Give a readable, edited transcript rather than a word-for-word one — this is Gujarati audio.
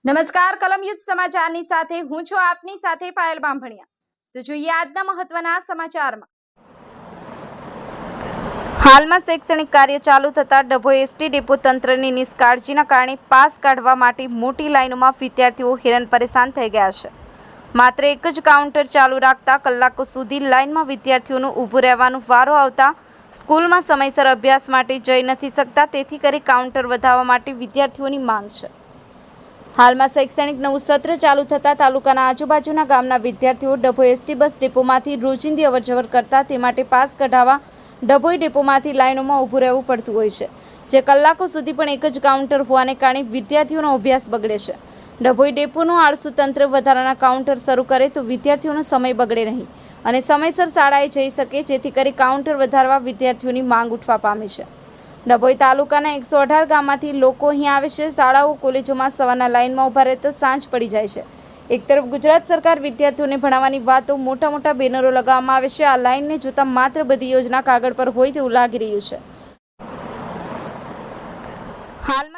નમસ્કાર કલમ યુદ્ધ સમાચારની સાથે હું છું આપની સાથે પાયલ બાંભણિયા। તો જોઈએ આજના મહત્વના સમાચારમાં। હાલમાં શૈક્ષણિક કાર્ય ચાલુ થતા ડભોઈ એસટી ડેપો તંત્રની નિષ્કાળજીના કારણે પાસ કાઢવા માટે મોટી લાઈનોમાં વિદ્યાર્થીઓ હેરાન પરેશાન થઈ ગયા છે। માત્ર એક જ કાઉન્ટર ચાલુ રાખતા કલાકો સુધી લાઈનમાં વિદ્યાર્થીઓનું ઊભું રહેવાનો વારો આવતા સ્કૂલમાં સમયસર અભ્યાસ માટે જઈ નથી શકતા, તેથી કરી કાઉન્ટર વધારવા માટે વિદ્યાર્થીઓની માંગ છે। હાલમાં શૈક્ષણિક નવું સત્ર ચાલુ થતાં તાલુકાના આજુબાજુના ગામના વિદ્યાર્થીઓ ડભોઈ એસટી બસ ડેપોમાંથી રોજિંદી અવરજવર કરતા તે માટે પાસ કઢાવવા ડભોઈ ડેપોમાંથી લાઈનોમાં ઊભું રહેવું પડતું હોય છે, જે કલાકો સુધી પણ એક જ કાઉન્ટર હોવાને કારણે વિદ્યાર્થીઓનો અભ્યાસ બગડે છે। ડભોઈ ડેપોનું આળસુ તંત્ર વધારાના કાઉન્ટર શરૂ કરે તો વિદ્યાર્થીઓનો સમય બગડે નહીં અને સમયસર શાળાએ જઈ શકે, જેથી કરી કાઉન્ટર વધારવા વિદ્યાર્થીઓની માંગ ઉઠવા પામી છે। ડભોઈ તાલુકાના 118 ગામમાંથી લોકો અહીં આવે છે। શાળાઓ કોલેજોમાં સવારના લાઇનમાં ઊભા રહેતા સાંજ પડી જાય છે। એક તરફ ગુજરાત સરકાર વિદ્યાર્થીઓને ભણાવવાની વાતો મોટા બેનરો લગાવવામાં આવે છે। આ લાઇનને જોતા માત્ર બધી યોજના કાગળ પર હોય તેવું લાગી રહ્યું છે। હાલમાં